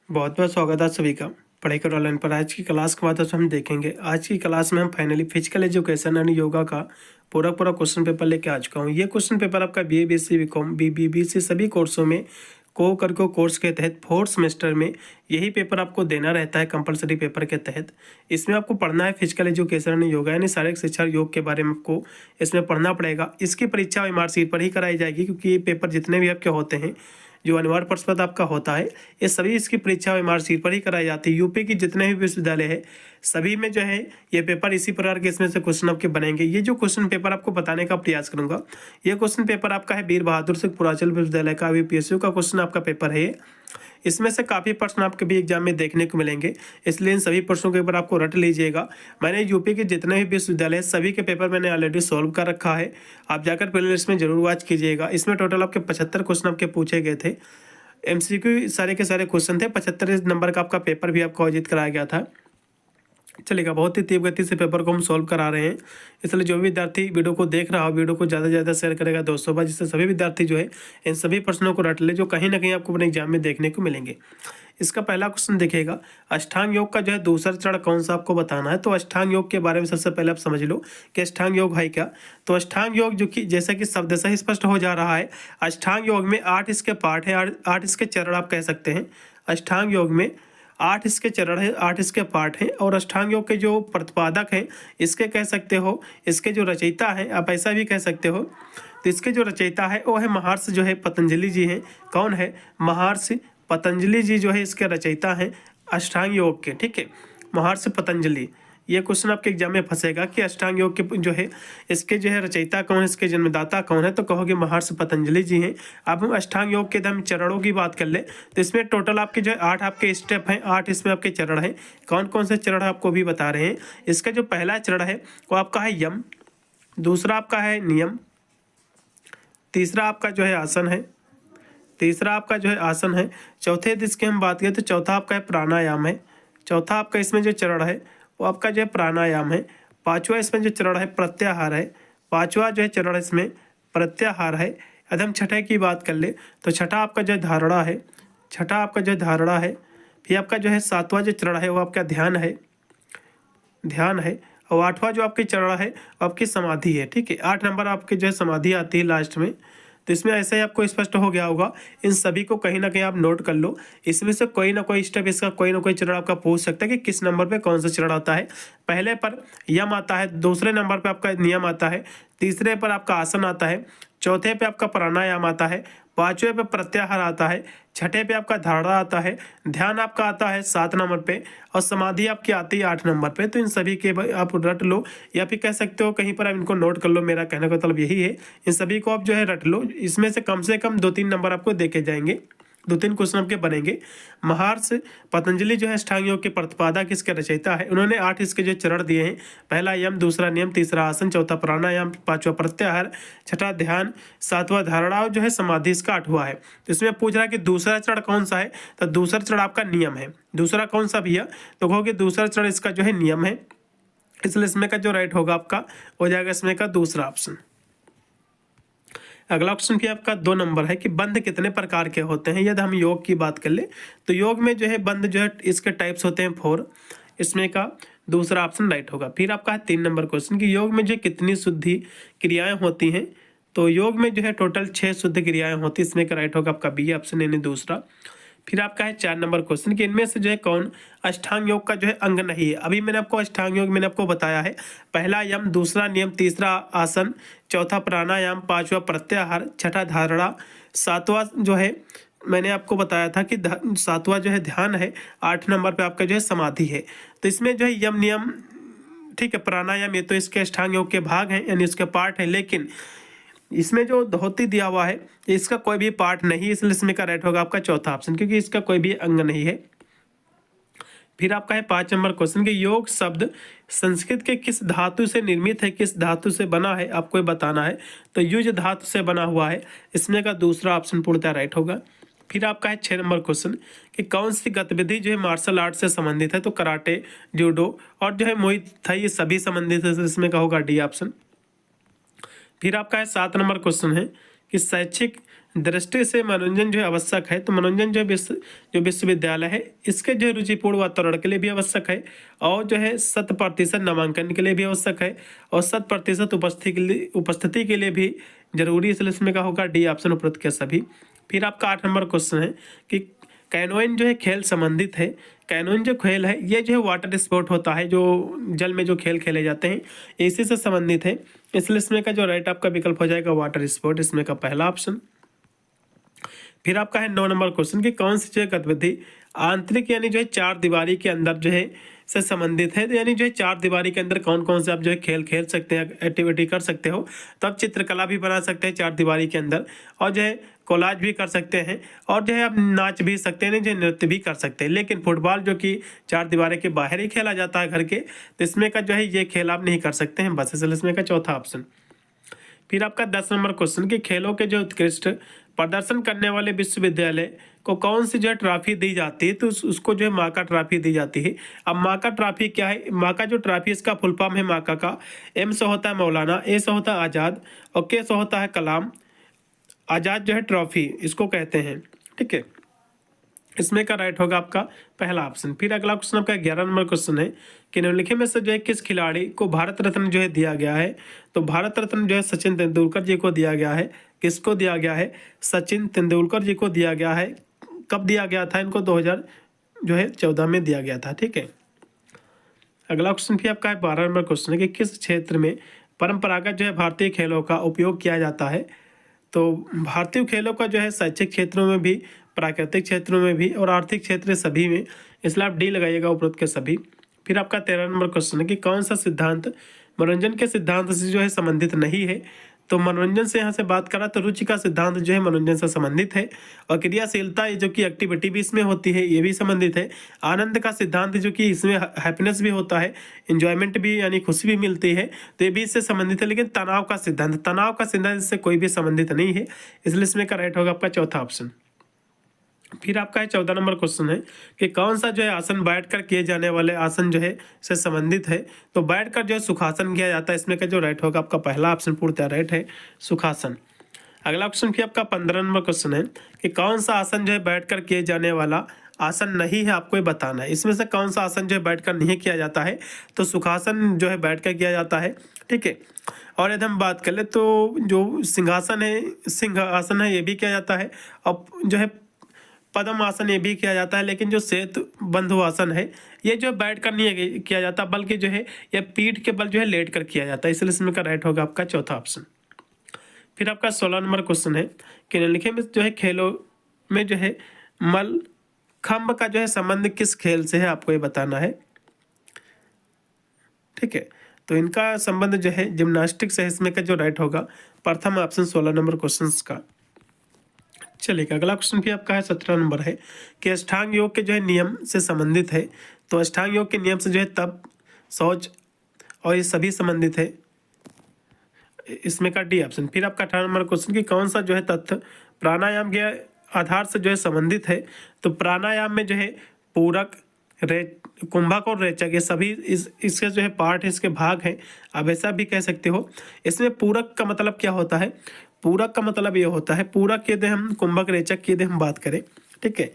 बहुत बहुत स्वागत है सभी का पढ़ाई करो ऑनलाइन पर। आज की क्लास के बाद हम देखेंगे। आज की क्लास में हम finally physical education and yoga का पूरा क्वेश्चन पेपर लेके आ चुका हूँ। ये क्वेश्चन पेपर आपका BA BSc BCom BBBC सभी कोर्सों में करके कोर्स के तहत 4th सेमेस्टर में यही पेपर आपको देना रहता है कंपलसरी पेपर के तहत। इसमें आपको पढ़ना है फिजिकल एजुकेशन एंड योगा यानी शारीरिक शिक्षा योग के बारे में आपको इसमें पढ़ना पड़ेगा। इसकी परीक्षा MRC पर ही कराई जाएगी, क्योंकि ये पेपर जितने भी आपके होते हैं जो अनिवार्य प्रश्न पत्र आपका होता है, ये सभी इसकी परीक्षा MRC पर ही कराई जाती है। यूपी की जितने भी विश्वविद्यालय है सभी में जो है ये पेपर इसी प्रकार के इसमें से क्वेश्चन आपके बनेंगे। ये जो क्वेश्चन पेपर आपको बताने का प्रयास करूंगा, ये क्वेश्चन पेपर आपका है वीर बहादुर सिंह पूर्वांचल विश्वविद्यालय का PSU का क्वेश्चन आपका पेपर है। इसमें से काफ़ी प्रश्न आपके भी एग्जाम में देखने को मिलेंगे, इसलिए इन सभी प्रश्नों के ऊपर आपको रट लीजिएगा। मैंने यूपी के जितने भी विश्वविद्यालय सभी के पेपर मैंने ऑलरेडी सॉल्व कर रखा है, आप जाकर प्लेलिस्ट में जरूर वॉच कीजिएगा। इसमें टोटल आपके 75 क्वेश्चन आपके पूछे गए थे। MCQ सारे के सारे क्वेश्चन थे। 75 नंबर का आपका पेपर भी आपको आयोजित कराया गया था। चलेगा, बहुत ही तीव्र गति से पेपर को हम सॉल्व करा रहे हैं, इसलिए जो भी विद्यार्थी वीडियो को देख रहा हो वीडियो को ज़्यादा से ज़्यादा शेयर करेगा दोस्तों पर, जिससे सभी विद्यार्थी जो है इन सभी प्रश्नों को रट ले जो कहीं ना कहीं आपको अपने एग्जाम में देखने को मिलेंगे। इसका पहला क्वेश्चन देखिएगा, अष्टांग योग का जो है दूसरा चरण कौन सा आपको बताना है। तो अष्टांग योग के बारे में सबसे पहले आप समझ लो कि अष्टांग योग है क्या। तो अष्टांग योग जो कि जैसा कि शब्द से ही स्पष्ट हो जा रहा है, अष्टांग योग में 8 इसके पार्ट है, 8 इसके चरण आप कह सकते हैं। अष्टांग योग में 8 इसके चरण है, 8 इसके पार्ट हैं, और अष्टांग योग के जो प्रतिपादक हैं इसके कह सकते हो, इसके जो रचयिता है आप ऐसा भी कह सकते हो। तो इसके जो रचयिता है वो है महर्षि जो है पतंजलि जी हैं। कौन है? महर्षि पतंजलि जी जो है इसके रचयिता हैं अष्टांग योग के। ठीक है, महर्षि पतंजलि। ये क्वेश्चन आपके एग्जाम में फंसेगा कि अष्टांग योग के जो है इसके जो है रचयिता कौन है, इसके जन्मदाता कौन है, तो कहोगे महर्षि पतंजलि जी हैं। अब हम अष्टांग योग के हम चरणों की बात कर ले तो इसमें टोटल आपके जो है 8 आपके स्टेप हैं, 8 इसमें आपके चरण हैं। कौन कौन से चरण आपको भी बता रहे हैं। इसका जो पहला चरण है वो आपका है यम, दूसरा आपका है नियम, तीसरा आपका जो है आसन है, तीसरा आपका जो है आसन है। चौथे इसके हम बात करें तो चौथा आपका है प्राणायाम है। चौथा आपका इसमें जो चरण है वो आपका जो है प्राणायाम है। पांचवा इसमें जो चरण है प्रत्याहार है। पांचवा जो है चरण इसमें प्रत्याहार है। यदि हम छठे की बात कर ले तो छठा आपका जो है धारणा है। छठा आपका जो है धारणा है। फिर आपका जो है सातवां जो चरण है वो आपका ध्यान है, ध्यान है। और आठवां जो आपके चरण है वो आपकी समाधि है। ठीक है, 8 नंबर आपके जो है समाधि आती है लास्ट में। तो इसमें ऐसे ही आपको स्पष्ट हो गया होगा। इन सभी को कहीं ना कहीं आप नोट कर लो। इसमें से कोई ना कोई स्टेप इसका कोई ना कोई चरण आपका पूछ सकता है कि किस नंबर पे कौन सा चरण आता है। पहले पर यम आता है, दूसरे नंबर पे आपका नियम आता है, तीसरे पर आपका आसन आता है, चौथे पे आपका प्राणायाम आता है, पांचवें पे प्रत्याहार आता है, छठे पे आपका धारणा आता है, ध्यान आपका आता है 7 नंबर पे, और समाधि आपकी आती है 8 नंबर पे। तो इन सभी के आप रट लो, या फिर कह सकते हो कहीं पर आप इनको नोट कर लो। मेरा कहने का मतलब यही है, इन सभी को आप जो है रट लो। इसमें से कम 2-3 नंबर आपको देखे जाएंगे, 2-3 क्वेश्चन आपके बनेंगे। महर्षि पतंजलि जो है अष्टांग योग के प्रतिपादक इसके रचयिता है। उन्होंने 8 इसके जो चरण दिए हैं, पहला यम, दूसरा नियम, तीसरा आसन, चौथा प्राणायाम, पांचवा प्रत्याहार, छठा ध्यान, सातवां धारणा और जो है समाधि इसका 8वां है। तो इसमें पूछ रहा है कि दूसरा चरण कौन सा है। तो दूसरा चरण आपका नियम है। दूसरा कौन सा भैया? तो कहोगे दूसरा चरण इसका जो है नियम है, इसलिए इसमें का जो राइट होगा आपका हो जाएगा इसमें का दूसरा ऑप्शन। अगला ऑप्शन भी आपका 2 नंबर है कि बंध कितने प्रकार के होते हैं। यदि हम योग की बात कर ले तो योग में जो है बंध जो है इसके टाइप्स होते हैं 4। इसमें का दूसरा ऑप्शन राइट होगा। फिर आपका है 3 नंबर क्वेश्चन कि योग में जो कितनी शुद्धि क्रियाएं होती हैं। तो योग में जो है टोटल 6 शुद्ध क्रियाएं होती है। इसमें का राइट होगा आपका बी ऑप्शन यानी दूसरा। फिर आपका है 4 नंबर क्वेश्चन कि इनमें से जो है कौन अष्टांग योग का जो है अंग नहीं है। अभी मैंने आपको अष्टांग योग मैंने आपको बताया है, पहला यम, दूसरा नियम, तीसरा आसन, चौथा प्राणायाम, पांचवा प्रत्याहार, छठा धारणा, सातवां जो है मैंने आपको बताया था कि सातवां जो है ध्यान है, 8 नंबर पे आपका जो है समाधि है। तो इसमें जो है यम नियम, ठीक है, प्राणायाम, ये तो इसके अष्टांग योग के भाग हैं यानी इसके पार्ट है, लेकिन इसमें जो धोती दिया हुआ है इसका कोई भी पार्ट नहीं, इसलिए इसमें का राइट होगा आपका चौथा ऑप्शन, क्योंकि इसका कोई भी अंग नहीं है। फिर आपका है 5 नंबर क्वेश्चन कि योग शब्द संस्कृत के किस धातु से निर्मित है, किस धातु से बना है, आपको बताना है। तो युज धातु से बना हुआ है। इसमें का दूसरा ऑप्शन पूर्णतः राइट होगा। फिर आपका है 6 नंबर क्वेश्चन कि कौन सी गतिविधि जो है मार्शल आर्ट से संबंधित है। तो कराटे, जूडो और जो है मोई थाई, ये सभी संबंधित है। इसमें का होगा डी ऑप्शन। फिर आपका है 7 नंबर क्वेश्चन है कि शैक्षिक दृष्टि से मनोरंजन जो है आवश्यक है, तो मनोरंजन जो विश्वविद्यालय है इसके जो है रुचिपूर्ण वातावरण के लिए भी आवश्यक है, और जो है 100% नामांकन के लिए भी आवश्यक है, और 100% उपस्थिति के लिए भी जरूरी, इसलिए इसमें का होगा डी ऑप्शन उपरोक्त के सभी। फिर आपका 8 नंबर क्वेश्चन है कि कैनोइंग जो है खेल संबंधित है। कैनोइंग जो खेल है ये जो है वाटर स्पोर्ट होता है, जो जल में जो खेल खेले जाते हैं इसी से संबंधित है, इसलिए इसमें का जो राइट आपका विकल्प हो जाएगा वाटर स्पोर्ट, इसमें का पहला ऑप्शन। फिर आपका है 9 नंबर क्वेश्चन कि कौन सी जो है गतिविधि आंतरिक यानी जो है 4 दीवारी के अंदर जो है से संबंधित है, तो यानी जो है 4 दीवारी के अंदर कौन कौन से आप जो है खेल खेल सकते हैं, एक्टिविटी कर सकते हो। तो आप चित्रकला भी बना सकते हैं 4 दीवारी के अंदर, और जो है कोलाज भी कर सकते हैं, और जो है आप नाच भी सकते हैं, जो नृत्य भी कर सकते हैं। लेकिन फुटबॉल जो कि 4 दीवारी के बाहर ही खेला जाता है घर के, तो इसमें का जो है ये खेल आप नहीं कर सकते हैं बस, इसलिए इसमें का चौथा ऑप्शन। फिर आपका 10 नंबर क्वेश्चन कि खेलों के जो उत्कृष्ट प्रदर्शन करने वाले विश्वविद्यालय को कौन सी जो है ट्रॉफी दी जाती है, तो उसको जो है माका ट्रॉफी दी जाती है। अब माका ट्रॉफी क्या है, माका जो ट्रॉफी इसका फुल फॉर्म है माका का, एम से होता है मौलाना, ए से होता है आज़ाद, और के से होता है कलाम आज़ाद जो है ट्रॉफी इसको कहते हैं, ठीक है। इसमें का राइट होगा आपका पहला ऑप्शन। फिर अगला क्वेश्चन आपका 11 नंबर क्वेश्चन है कि निम्नलिखित में से जो है किस खिलाड़ी को भारत रत्न जो है दिया गया है, तो भारत रत्न जो है सचिन तेंदुलकर जी को दिया गया है। किसको दिया गया है, सचिन तेंदुलकर जी को दिया गया है। कब दिया गया था इनको, 2014 में दिया गया था, ठीक है। अगला क्वेश्चन भी आपका है 12 नंबर क्वेश्चन है कि किस क्षेत्र में परंपरागत जो है भारतीय खेलों का उपयोग किया जाता है, तो भारतीय खेलों का जो है शैक्षिक क्षेत्रों में भी, प्राकृतिक क्षेत्रों में भी, और आर्थिक क्षेत्र सभी में, इसलिए आप डी लगाइएगा उपरोक्त के सभी। फिर आपका 13 नंबर क्वेश्चन है कि कौन सा सिद्धांत मनोरंजन के सिद्धांत से जो है संबंधित नहीं है, तो मनोरंजन से यहाँ से बात करा तो रुचि का सिद्धांत जो है मनोरंजन से संबंधित है, और क्रियाशीलता जो कि एक्टिविटी भी इसमें होती है ये भी संबंधित है। आनंद का सिद्धांत जो कि इसमें हैप्पीनेस भी होता है, इंजॉयमेंट भी यानी खुशी भी मिलती है, तो ये भी इससे संबंधित है। लेकिन तनाव का सिद्धांत इससे कोई भी संबंधित नहीं है, इसलिए इसमें का राइट होगा आपका चौथा ऑप्शन। फिर आपका है 14 नंबर क्वेश्चन है कि कौन सा जो है आसन बैठकर किए जाने वाले आसन जो है से संबंधित है, तो बैठकर जो है सुखासन किया जाता है, इसमें का जो राइट होगा आपका पहला ऑप्शन पूर्णतः राइट है, सुखासन। अगला क्वेश्चन भी आपका 15 नंबर क्वेश्चन है कि कौन सा आसन जो है बैठकर किए जाने वाला आसन नहीं है, आपको ये बताना है। इसमें से कौन सा आसन जो है बैठकर नहीं किया जाता है, तो सुखासन जो है बैठकर किया जाता है, ठीक है। और यदि हम बात कर ले तो जो सिंहासन है, सिंह आसन है, ये भी किया जाता है, और जो है पद्म आसन ये भी किया जाता है। लेकिन जो सेतु बंधु आसन है ये जो बैठ कर नहीं किया जाता, बल्कि जो है ये पीठ के बल जो है लेट कर किया जाता है, इसलिए इसमें का राइट होगा आपका चौथा ऑप्शन। फिर आपका 16 नंबर क्वेश्चन है कि निम्नलिखित में जो है खेलों में जो है मल्लखंब का जो है संबंध किस खेल से है, आपको ये बताना है, ठीक है। तो इनका संबंध जो है जिम्नास्टिक से, इसमें का जो राइट होगा प्रथम ऑप्शन 16 नंबर क्वेश्चन का। चलिए अगला क्वेश्चन भी आपका है 17 नंबर है कि अष्टांग योग के जो है नियम से संबंधित है, तो अष्टांग योग के नियम से जो है तप, शौच और ये सभी संबंधित है, इसमें का डी ऑप्शन। फिर आपका 18 नंबर क्वेश्चन कि कौन सा जो है तथ्य प्राणायाम के आधार से जो है संबंधित है, तो प्राणायाम में जो है पूरक, कुंभक और रेचक ये सभी इसके जो है पार्ट है, इसके भाग हैं, आप ऐसा भी कह सकते हो। इसमें पूरक का मतलब क्या होता है, पूरक का मतलब ये होता है, पूरक यदि हम कुंभक रेचक की यदि हम बात करें, ठीक है,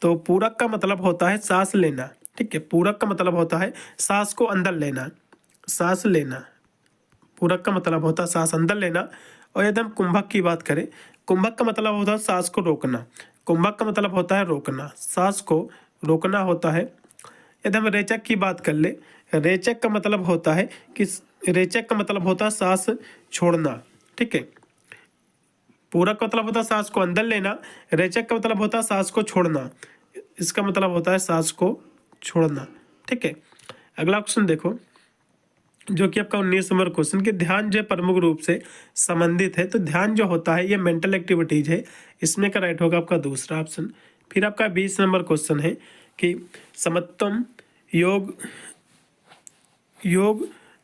तो पूरक का मतलब होता है सांस लेना, ठीक है। पूरक का मतलब होता है सांस को अंदर लेना, सांस लेना, पूरक का मतलब होता है सांस अंदर लेना। और यदि हम कुंभक की बात करें, कुंभक का मतलब होता है सांस को रोकना, कुंभक का मतलब होता है रोकना, सांस को रोकना होता है। यदि हम रेचक की बात कर ले, रेचक का मतलब होता है कि रेचक का मतलब होता है सांस छोड़ना, ठीक है। पूरक का मतलब होता है सांस को अंदर लेना, रेचक का मतलब होता है सांस को छोड़ना, इसका मतलब होता है सांस को छोड़ना, ठीक है। अगला क्वेश्चन देखो जो कि आपका 19 नंबर क्वेश्चन कि ध्यान जो प्रमुख रूप से संबंधित है, तो ध्यान जो होता है ये मेंटल एक्टिविटीज है, इसमें का राइट होगा आपका दूसरा ऑप्शन। फिर आपका 20 नंबर क्वेश्चन है कि समत्वम योग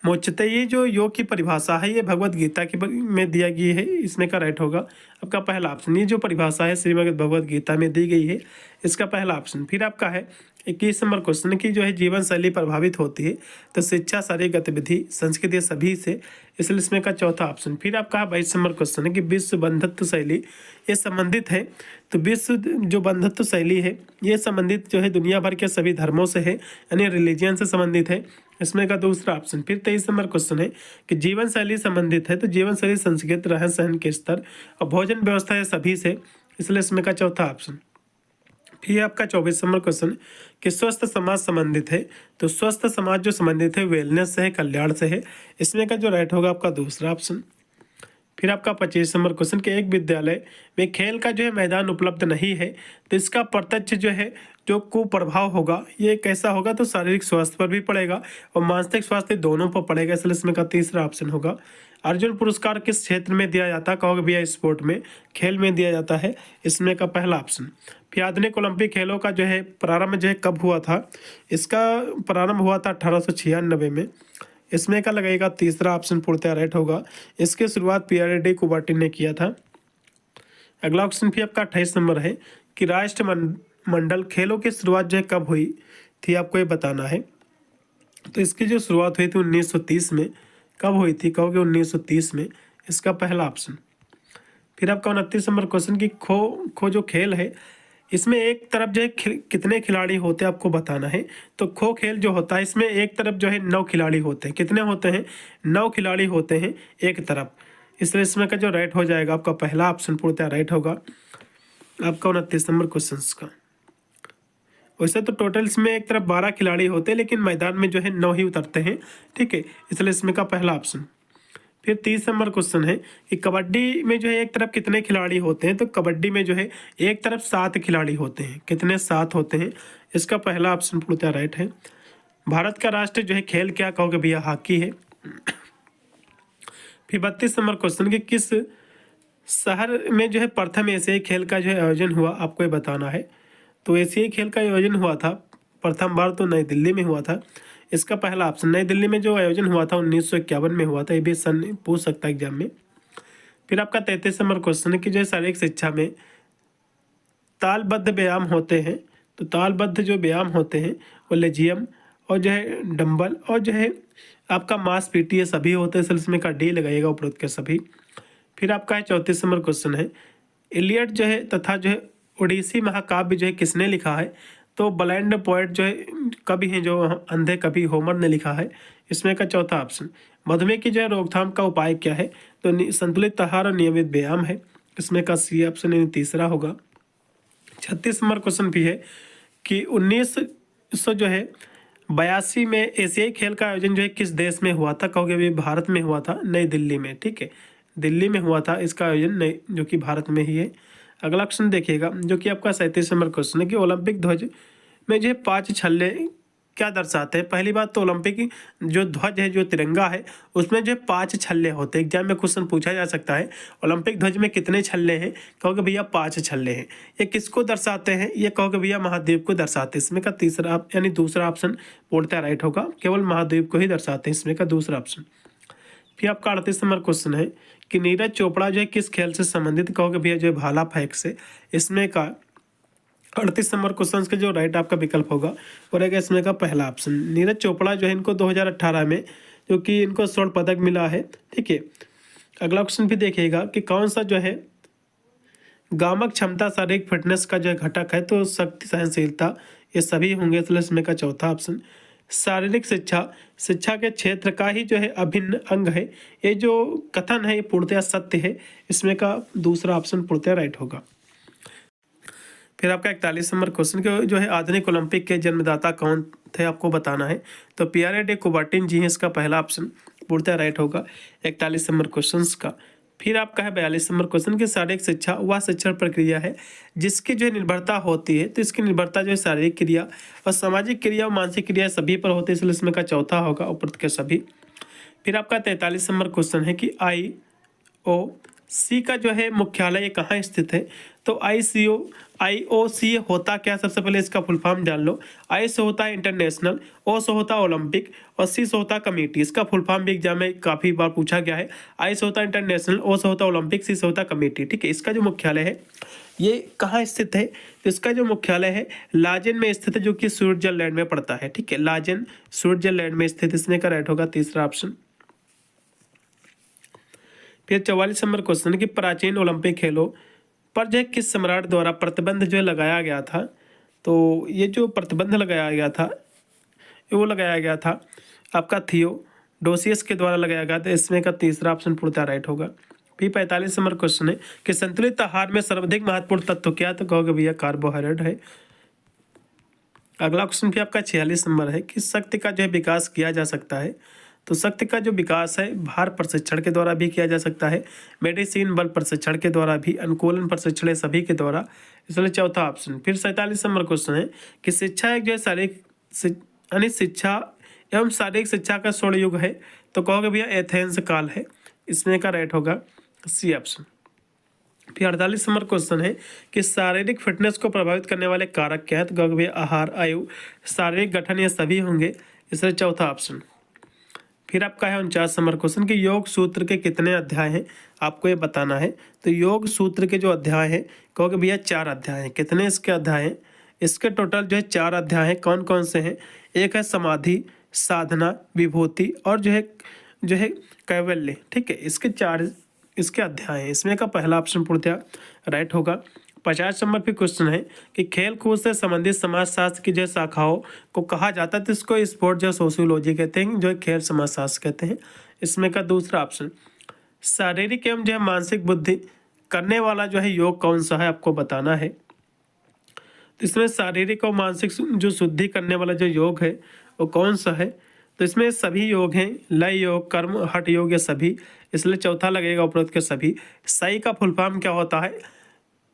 मोचते, ये जो योग की परिभाषा है ये भगवत गीता की में दिया गई है, इसमें का राइट होगा आपका पहला ऑप्शन। ये जो परिभाषा है श्रीमद् भगवत गीता में दी गई है, इसका पहला ऑप्शन। फिर आपका है 21 नंबर क्वेश्चन की जो है जीवन शैली प्रभावित होती है तो शिक्षा, शारीरिक गतिविधि, संस्कृति सभी से, इसलिए इसमें का चौथा ऑप्शन। फिर आपका 22 नंबर क्वेश्चन है कि विश्व बंधुत्व शैली ये संबंधित है तो विश्व जो बंधुत्व शैली है ये संबंधित जो है दुनिया भर के सभी धर्मों से है, यानी रिलीजियन से संबंधित है, इसमें का दूसरा ऑप्शन। फिर 23 नंबर क्वेश्चन है कि जीवन शैली संबंधित है तो जीवन शैली, संस्कृत, रहन सहन के स्तर और भोजन व्यवस्था है सभी से, इसलिए इसमें का चौथा ऑप्शन। फिर आपका 24 नंबर क्वेश्चन कि स्वस्थ समाज संबंधित है तो स्वस्थ समाज जो संबंधित है वेलनेस से है, कल्याण से है, इसमें का जो राइट होगा आपका दूसरा ऑप्शन। फिर आपका 25 नंबर क्वेश्चन कि एक विद्यालय में खेल का जो है मैदान उपलब्ध नहीं है तो इसका प्रत्यक्ष जो है जो कुप्रभाव होगा ये कैसा होगा, तो शारीरिक स्वास्थ्य पर भी पड़ेगा और मानसिक स्वास्थ्य दोनों पर पड़ेगा, इसलिए इसमें का तीसरा ऑप्शन होगा। अर्जुन पुरस्कार किस क्षेत्र में दिया जाता है, कहोगे भैया स्पोर्ट में, खेल में दिया जाता है, इसमें का पहला ऑप्शन। फिर आधुनिक ओलंपिक खेलों का जो है प्रारंभ जो है कब हुआ था, इसका प्रारंभ हुआ था 1896 में, इसमें का लगेगा तीसरा ऑप्शन पूर्णतः राइट होगा। इसकी शुरुआत पियरे कुबर्टिन ने किया था। अगला क्वेश्चन फिर आपका 28 नंबर है कि राष्ट्रमंडल खेलों की शुरुआत जो है कब हुई थी, आपको ये बताना है। तो इसकी जो शुरुआत हुई थी 1930 में, कब हुई थी, कहोगे 1930 में, इसका पहला ऑप्शन। फिर आपका 29 नंबर क्वेश्चन की खो जो खेल है इसमें एक तरफ जो है कितने खिलाड़ी होते हैं आपको बताना है। तो खो खेल जो होता है इसमें एक तरफ जो है 9 खिलाड़ी होते हैं, कितने होते हैं, 9 खिलाड़ी होते हैं एक तरफ, इसलिए इसमें का जो राइट हो जाएगा आपका पहला ऑप्शन पूर्णतः राइट होगा आपका 29 नंबर क्वेश्चन का। वैसे तो टोटल इसमें एक तरफ 12 खिलाड़ी होते हैं लेकिन मैदान में जो है 9 ही उतरते हैं, ठीक है, इसलिए इसमें का पहला ऑप्शन। फिर 30 नंबर क्वेश्चन है कि कबड्डी में जो है एक तरफ कितने खिलाड़ी होते हैं, तो कबड्डी में जो है एक तरफ 7 खिलाड़ी होते हैं, कितने, 7 होते हैं, इसका पहला ऑप्शन पूर्णतः राइट है। भारत का राष्ट्र जो है खेल क्या, कहोगे भैया हॉकी है। फिर 32 नंबर क्वेश्चन कि किस शहर में जो है प्रथम एशियाई खेल का जो है आयोजन हुआ, आपको ये बताना है। तो एशियाई खेल का आयोजन हुआ था प्रथम बार तो नई दिल्ली में हुआ था, इसका पहला ऑप्शन। नई दिल्ली में जो आयोजन हुआ था 1951 में हुआ था, ये भी सन पूछ सकता है एग्जाम में। फिर आपका 33 नंबर क्वेश्चन है कि जो है शारीरिक शिक्षा में तालबद्ध व्यायाम होते हैं, तो तालबद्ध जो व्यायाम होते हैं वो लेजियम और जो है डंबल और जो है आपका मास पीटी ये सभी होते हैं, इसमें का डी लगाइएगा उपरोक्त के सभी। फिर आपका है 34 नंबर क्वेश्चन है इलियड जो है तथा जो है ओडिसी महाकाव्य जो है किसने लिखा है, तो ब्लाइंड पोएट जो है कवि हैं जो अंधे कवि होमर ने लिखा है, इसमें का चौथा ऑप्शन। मधुमेह की जो है रोकथाम का उपाय क्या है, तो संतुलित आहार और नियमित व्यायाम है, इसमें का सी ऑप्शन यानी तीसरा होगा। 36 नंबर क्वेश्चन भी है कि 1900 जो है 82 में एशियाई खेल का आयोजन जो है किस देश में हुआ था, कहोगे भी भारत में हुआ था, नई दिल्ली में, ठीक है, दिल्ली में हुआ था इसका आयोजन, नई जो कि भारत में ही है। अगला क्वेश्चन देखिएगा जो कि आपका 37 नंबर क्वेश्चन है कि ओलंपिक ध्वज में जो है 5 छल्ले क्या दर्शाते हैं। पहली बात तो ओलंपिक जो ध्वज है जो तिरंगा है उसमें जो है 5 छल्ले होते हैं, एग्जाम में क्वेश्चन पूछा जा सकता है ओलंपिक ध्वज में कितने छल्ले हैं, कहोगे भैया 5 छल्ले हैं। ये किसको दर्शाते हैं, ये कहोगे भैया महाद्वीप को दर्शाते हैं, इसमें का तीसरा यानी दूसरा ऑप्शन पूर्णतः राइट होगा, केवल महाद्वीप को ही दर्शाते हैं, इसमें का दूसरा ऑप्शन। फिर आपका 38 नंबर क्वेश्चन है कि नीरज चोपड़ा जो है किस खेल से संबंधित, कहोगे भैया जो है भाला फेंक से, इसमें का 38 नंबर क्वेश्चन के जो राइट आपका विकल्प होगा वो रहेगा इसमें का पहला ऑप्शन। नीरज चोपड़ा जो है इनको 2018 में जो कि इनको स्वर्ण पदक मिला है, ठीक है। अगला क्वेश्चन भी देखिएगा कि कौन सा जो है गामक क्षमता शारीरिक फिटनेस का जो है घटक है, तो शक्ति सहनशीलता ये सभी होंगे, इसलिए इसमें का चौथा ऑप्शन। शारीरिक शिक्षा के क्षेत्र का ही जो है अभिन्न अंग है, ये जो कथन है ये पूर्णतः सत्य है, इसमें का दूसरा ऑप्शन पूर्णतः राइट होगा। फिर आपका 41 नंबर क्वेश्चन के जो है आधुनिक ओलंपिक के जन्मदाता कौन थे, आपको बताना है। तो पियरे कुबर्टिन जी हैं, इसका पहला ऑप्शन पूर्णतः राइट होगा 41 नंबर क्वेश्चन का। फिर आपका है 42 नंबर क्वेश्चन की शारीरिक शिक्षा वह शिक्षण प्रक्रिया है जिसकी जो है निर्भरता होती है, तो इसकी निर्भरता जो है शारीरिक क्रिया और सामाजिक क्रिया और मानसिक क्रिया सभी पर होती है, इसलिए इसमें का चौथा होगा उपरोक्त के सभी। फिर आपका 43 नंबर क्वेश्चन है कि IOC सी का जो है मुख्यालय ये कहाँ स्थित है, तो IOC होता क्या, सबसे पहले इसका फुल फॉर्म जान लो। आई से होता है इंटरनेशनल, ओ से होता है ओलंपिक और सी से होता है कमेटी। इसका फुल फॉर्म भी एग्जाम में काफ़ी बार पूछा गया है। आई से होता है इंटरनेशनल, ओ से होता है ओलंपिक, सी से होता है कमेटी। ठीक है, इसका जो मुख्यालय है ये कहाँ स्थित है, तो इसका जो मुख्यालय है लाजेन में स्थित है, जो कि स्विट्जरलैंड में पड़ता है। ठीक है, लाजेन स्विट्जरलैंड में स्थित, इसमें का राइट होगा तीसरा ऑप्शन। फिर 44 नंबर क्वेश्चन कि प्राचीन ओलंपिक खेलों पर जो है किस सम्राट द्वारा प्रतिबंध जो है लगाया गया था, तो ये जो प्रतिबंध लगाया गया था वो लगाया गया था आपका थियोडोसियस के द्वारा लगाया गया था। इसमें का तीसरा ऑप्शन पूर्णतः राइट होगा। फिर 45 नंबर क्वेश्चन है कि संतुलित आहार में सर्वाधिक महत्वपूर्ण तत्व क्या, तो कहोगे भैया कार्बोहाइड्रेट है। अगला क्वेश्चन भी आपका 46 नंबर है कि शक्ति का जो है विकास किया जा सकता है, तो शक्ति का जो विकास है भार प्रशिक्षण के द्वारा भी किया जा सकता है, मेडिसिन बल प्रशिक्षण के द्वारा भी, अनुकूलन प्रशिक्षण सभी के द्वारा, इसलिए चौथा ऑप्शन। फिर 47 नंबर क्वेश्चन है कि शिक्षा एक जो है शारीरिक यानी शिक्षा एवं शारीरिक शिक्षा का स्वर्ण युग है, तो कहोगे भैया एथेंस काल है। इसमें का राइट होगा सी ऑप्शन। फिर 48 नंबर क्वेश्चन है कि शारीरिक फिटनेस को प्रभावित करने वाले कारक क्या है, तो कहोगे भैया आहार, आयु, शारीरिक गठन, ये सभी होंगे, इसलिए चौथा ऑप्शन। फिर आपका है 49 नंबर क्वेश्चन कि योग सूत्र के कितने अध्याय हैं, आपको ये बताना है। तो योग सूत्र के जो अध्याय हैं कहोगे भैया 4 अध्याय हैं। कितने इसके अध्याय हैं, इसके टोटल जो है 4 अध्याय हैं। कौन कौन से हैं, एक है समाधि, साधना, विभूति और जो है कैवल्य। ठीक है, इसके 4 इसके अध्याय हैं। इसमें का पहला ऑप्शन पूर्णतः राइट होगा। 50 नंबर पे क्वेश्चन है कि खेल कूद से संबंधित समाजशास्त्र की जो शाखाओं को कहा जाता है, तो इसको स्पोर्ट जो सोशियोलॉजी कहते हैं, जो खेल समाजशास्त्र कहते हैं। इसमें का दूसरा ऑप्शन। शारीरिक एवं जो है मानसिक बुद्धि करने वाला जो है योग कौन सा है, आपको बताना है। तो इसमें शारीरिक और मानसिक जो शुद्धि करने वाला जो योग है वो कौन सा है, तो इसमें सभी योग हैं, लय योग, कर्म, हठ योग, ये सभी, इसलिए चौथा लगेगा उपरोक्त के सभी। साई का फुल फॉर्म क्या होता है,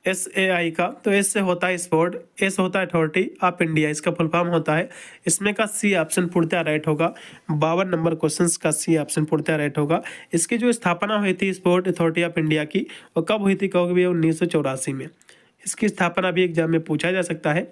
SAI का, तो एस से होता है स्पोर्ट, एस होता है अथॉरिटी ऑफ इंडिया, इसका फुल फॉर्म होता है। इसमें का सी ऑप्शन पूर्णतः राइट होगा। 52 नंबर क्वेश्चन का सी ऑप्शन पूर्णतः राइट होगा। इसकी जो स्थापना हुई थी स्पोर्ट अथॉरिटी ऑफ इंडिया की, वो कब हुई थी, कहोगे भैया 1984 में। इसकी स्थापना भी एग्जाम में पूछा जा सकता है।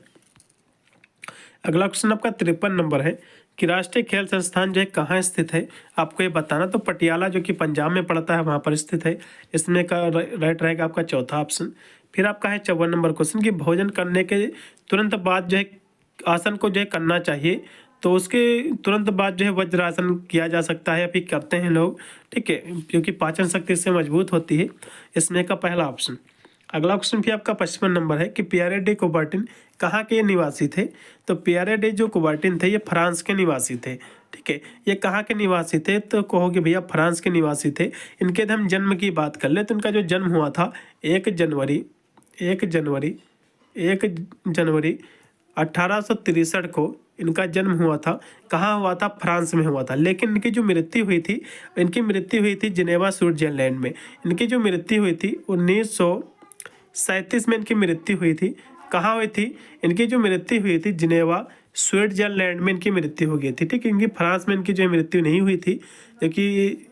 अगला क्वेश्चन आपका 53 नंबर है कि राष्ट्रीय खेल संस्थान जो है कहाँ स्थित है, आपको ये बताना। तो पटियाला जो कि पंजाब में पड़ता है वहाँ पर स्थित है। इसमें का राइट रहेगा आपका चौथा ऑप्शन। फिर आपका है 54 नंबर क्वेश्चन कि भोजन करने के तुरंत बाद जो है आसन को जो है करना चाहिए, तो उसके तुरंत बाद जो है वज्रासन किया जा सकता है, अभी करते हैं लोग। ठीक है, क्योंकि पाचन शक्ति इससे मजबूत होती है। इसमें का पहला ऑप्शन। अगला क्वेश्चन भी आपका 55 नंबर है कि पियरे डे कुबर्टिन कहाँ के निवासी थे, तो पियरे डे जो कुबर्टिन थे ये फ्रांस के निवासी थे। ठीक है, ये कहाँ के निवासी थे, तो कहोगे भैया फ्रांस के निवासी थे। इनके यदि हम जन्म की बात कर ले तो इनका जो जन्म हुआ था 1 जनवरी 1863 को इनका जन्म हुआ था। कहाँ हुआ था, फ्रांस में हुआ था। लेकिन इनकी जो मृत्यु हुई थी जिनेवा स्विट्जरलैंड में। इनकी जो मृत्यु हुई थी 1937 में इनकी मृत्यु हुई थी। कहाँ हुई थी, इनकी जो मृत्यु हुई थी जिनेवा स्विट्जरलैंड में इनकी मृत्यु हो गई थी। ठीक है, इनकी फ्रांस में इनकी जो मृत्यु नहीं हुई थी, क्योंकि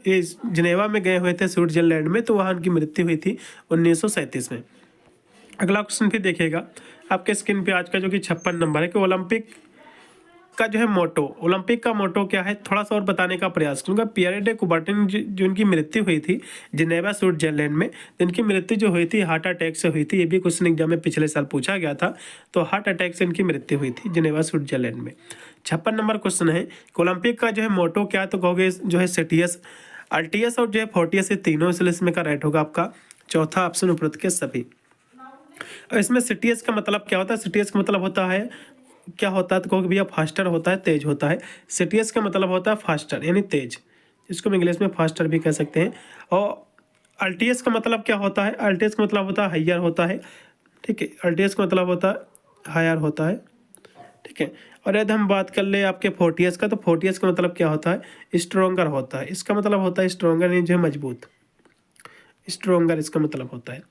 ये जिनेवा में गए हुए थे स्विट्जरलैंड में, तो वहाँ इनकी मृत्यु हुई थी 1937 में। अगला क्वेश्चन फिर देखिएगा आपके स्क्रीन पे आज का जो कि 56 नंबर है कि ओलंपिक का जो है मोटो, ओलंपिक का मोटो क्या है, थोड़ा सा और बताने का प्रयास करूँगा। पियरे डे कुबर्टिन जो इनकी मृत्यु हुई थी जिनेवा स्विट्जरलैंड में, इनकी मृत्यु जो हुई थी हार्ट अटैक से हुई थी। ये भी क्वेश्चन एग्जाम में पिछले साल पूछा गया था, तो हार्ट अटैक से इनकी मृत्यु हुई थी जिनेवा स्विट्जरलैंड में। 56 नंबर क्वेश्चन है कि ओलंपिक का जो है मोटो क्या है, तो कहोगे जो है सिटियस, अल्टियस और जो है फोर्टियस, ये तीनों, इसलिए इसमें का राइट होगा आपका चौथा ऑप्शन उपरोक्त के सभी। और इसमें सिटियस का मतलब क्या होता है, सिटियस का मतलब होता है क्या होता है, तो कहोगे भैया फास्टर होता है, तेज होता है। सिटियस का मतलब होता है फास्टर यानी तेज, इसको हम इंग्लिश में फास्टर भी कह सकते हैं। और अल्टियस का मतलब क्या होता है, अल्टियस का मतलब होता है हायर होता है। ठीक है, अल्टियस का मतलब होता है हायर होता है। ठीक है, और यदि हम बात कर ले आपके फोर्टियस का, तो फोर्टियस का मतलब क्या होता है, स्ट्रोंगर होता है। इसका मतलब होता है स्ट्रोंगर यानी जो है मजबूत, स्ट्रोंगर इसका मतलब होता है।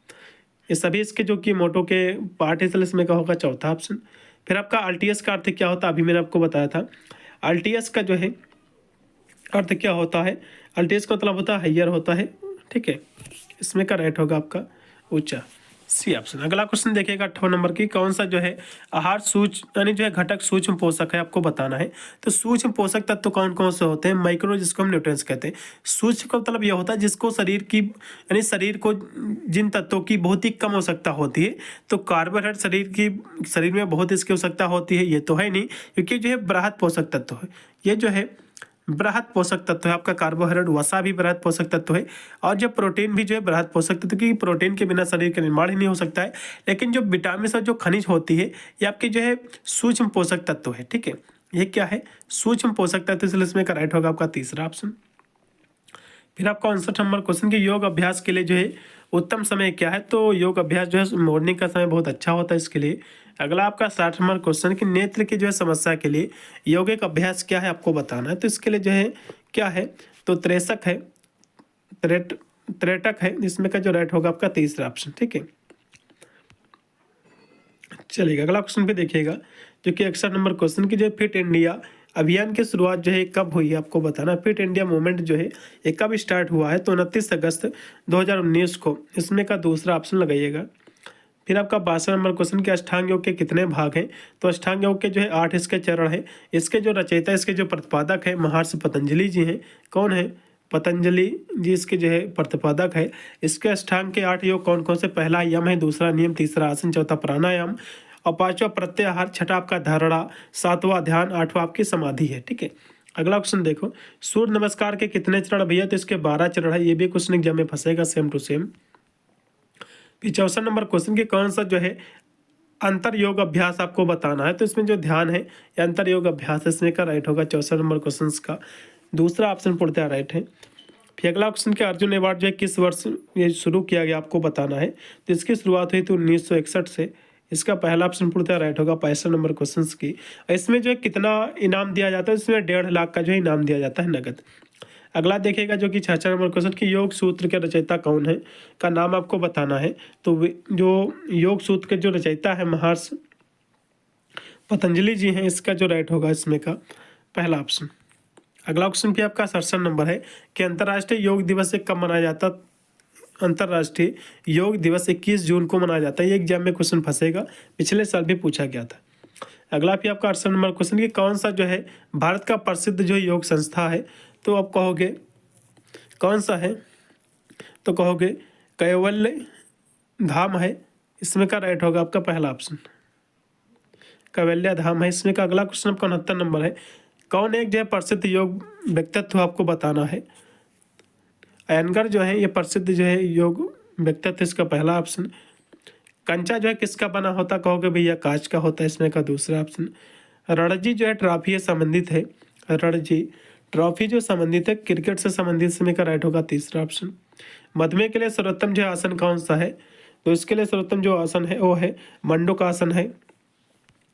ये सभी इसके जो कि मोटो के पार्ट है, इसलिए इसमें का होगा चौथा ऑप्शन। फिर आपका अल्टियस का अर्थ क्या होता है, अभी मैंने आपको बताया था। अल्टियस का जो है अर्थ क्या होता है, अल्टियस का मतलब होता है हायर होता है। ठीक है, इसमें का राइट होगा आपका ऊंचा, सी ऑप्शन। अगला क्वेश्चन देखिएगा 8वां नंबर की, कौन सा जो है आहार सूक्ष्म यानी जो है घटक सूक्ष्म पोषक है आपको बताना है। तो सूक्ष्म पोषक तत्व कौन कौन से होते हैं, माइक्रो जिसको हम न्यूट्रिएंट्स कहते हैं। सूक्ष्म का मतलब यह होता है जिसको शरीर की यानी शरीर को जिन तत्वों की बहुत ही कम आवश्यकता होती है। तो कार्बोहाइड्रेट शरीर में बहुत इसकी आवश्यकता होती है, ये तो है नहीं, क्योंकि जो है बृहद पोषक तत्व है, ये जो है बृहद पोषक तत्व है आपका कार्बोहाइड्रेट। वसा भी बृहद पोषक तत्व है, और जो प्रोटीन भी जो है बृहद पोषक तत्व, क्योंकि प्रोटीन के बिना शरीर का निर्माण ही नहीं हो सकता है। लेकिन जो विटामिन और जो खनिज होती है ये आपकी जो है सूक्ष्म पोषक तत्व है, ठीक है, ये क्या है सूक्ष्म पोषक तत्व, इसलिए इसमें का राइट होगा आपका तीसरा ऑप्शन। फिर आपका 59 नंबर क्वेश्चन की योग अभ्यास के लिए जो है उत्तम समय क्या है। तो योग अभ्यास जो है मॉर्निंग का समय बहुत अच्छा होता है इसके लिए। अगला आपका 60 नंबर क्वेश्चन की नेत्र की जो है समस्या के लिए यौगिक अभ्यास क्या है आपको बताना है। तो इसके लिए जो है क्या है, तो त्रेसक है, त्रेटक है, जिसमें का जो राइट होगा आपका तीसरा ऑप्शन, ठीक है। चलिएगा अगला क्वेश्चन पे देखिएगा, जो कि 61 नंबर क्वेश्चन की जो फिट इंडिया अभियान की शुरुआत जो है कब हुई है आपको बताना। फिट इंडिया मूवमेंट जो है ये कब स्टार्ट हुआ है। तो 29 अगस्त 2019 को, इसमें का दूसरा ऑप्शन लगाइएगा। फिर आपका 62 नंबर क्वेश्चन के अष्टांग योग के कितने भाग हैं। तो अष्टांग योग के जो है 8 इसके चरण है। इसके जो रचयिता, इसके जो प्रतिपादक है महर्षि पतंजलि जी हैं। कौन है, पतंजलि जी इसके जो है प्रतिपादक है। इसके अष्टांग के 8 योग कौन कौन से, पहला यम है, दूसरा नियम, तीसरा आसन, चौथा प्राणायाम और पांचवा प्रत्याहार, छठा आपका धारणा, सातवां ध्यान, आठवां आपकी समाधि है, ठीक है। अगला क्वेश्चन देखो, सूर्य नमस्कार के कितने चरण भैया। तो इसके 12 चरण है, ये भी क्वेश्चन एग्जाम में फंसेगा सेम टू सेम। फिर 64 नंबर क्वेश्चन की कौन सा जो है अंतर योग अभ्यास आपको बताना है। तो इसमें जो ध्यान है ये अंतर योग अभ्यास है, इसमें का राइट होगा 64 नंबर क्वेश्चन का दूसरा ऑप्शन पूर्णतः राइट है। फिर अगला क्वेश्चन के अर्जुन अवार्ड जो है किस वर्ष ये शुरू किया गया आपको बताना है। तो इसकी शुरुआत हुई थी 1961 से, इसका पहला ऑप्शन पूर्णतः राइट होगा 65 नंबर क्वेश्चन की। इसमें जो है कितना इनाम दिया जाता है, इसमें 1.5 लाख का जो है इनाम दिया जाता है नगद। अगला देखिएगा जो कि 66 नंबर क्वेश्चन की योग सूत्र के रचयिता कौन है का नाम आपको बताना है। तो जो योग सूत्र के जो रचयिता है महर्षि पतंजलि जी हैं, इसका जो राइट होगा इसमें का पहला ऑप्शन। अगला क्वेश्चन भी आपका 67 नंबर है कि अंतर्राष्ट्रीय योग दिवस कब मनाया जाता। अंतर्राष्ट्रीय योग दिवस 21 जून को मनाया जाता है, ये एग्जाम में क्वेश्चन फंसेगा, पिछले साल भी पूछा गया था। अगला भी आपका 68 नंबर क्वेश्चन की कौन सा जो है भारत का प्रसिद्ध जो योग संस्था है। तो आप कहोगे कौन सा है, तो कहोगे कैवल्य धाम है, इसमें का राइट होगा आपका पहला ऑप्शन, कैवल्य धाम है। इसमें का अगला क्वेश्चन आपका 69 नंबर है, कौन एक जो है प्रसिद्ध योग व्यक्तित्व आपको बताना है। अयंगर जो है ये प्रसिद्ध जो है योग व्यक्तित्व, इसका पहला ऑप्शन। कंचा जो है किसका बना होता, कहोगे भैया कांच का होता है, इसमें का दूसरा ऑप्शन। रणजी जो है ट्रॉफी से संबंधित है, रणजी ट्रॉफी जो संबंधित है क्रिकेट से संबंधित, इसमें का राइट होगा तीसरा ऑप्शन। मधुमेह के लिए सर्वोत्तम जो आसन कौन सा है। तो इसके लिए सर्वोत्तम जो आसन है वो है मंडूक आसन है,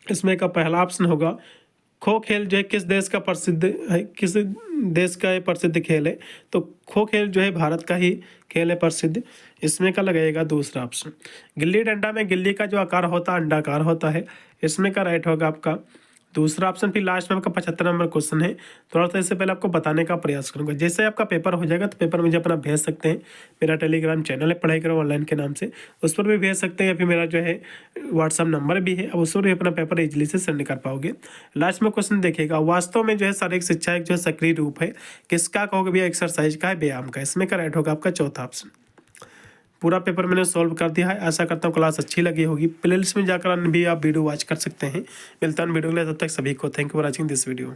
इसमें का पहला ऑप्शन होगा। खो खेल जो है किस देश का प्रसिद्ध है, किस देश का ये प्रसिद्ध खेल है। तो खो खेल जो है भारत का ही खेल है प्रसिद्ध, इसमें का लगेगा दूसरा ऑप्शन। गिल्ली डंडा में गिल्ली का जो आकार होता है अंडाकार होता है, इसमें का राइट होगा आपका दूसरा ऑप्शन। फिर लास्ट में आपका 75 नंबर क्वेश्चन है, थोड़ा सा इससे पहले आपको बताने का प्रयास करूंगा। जैसे आपका पेपर हो जाएगा तो पेपर मुझे अपना भेज सकते हैं, मेरा टेलीग्राम चैनल है पढ़ाई करो ऑनलाइन के नाम से, उस पर भी भेज सकते हैं, या फिर मेरा जो है व्हाट्सअप नंबर भी है, अब उस पर भी अपना पेपर इजीली से सेंड कर पाओगे। लास्ट में क्वेश्चन देखिएगा, वास्तव में जो है शारीरिक शिक्षा एक जो है सक्रिय रूप है, किसका कहोगे भैया, एक्सरसाइज का है, व्यायाम का, इसमें का राइट होगा आपका चौथा ऑप्शन। पूरा पेपर मैंने सॉल्व कर दिया है, आशा करता हूँ क्लास अच्छी लगी होगी। प्लेलिस्ट में जाकर भी आप वीडियो वॉच कर सकते हैं। मिलता हूँ वीडियो के लिए, तब तक सभी को thank you for watching this video.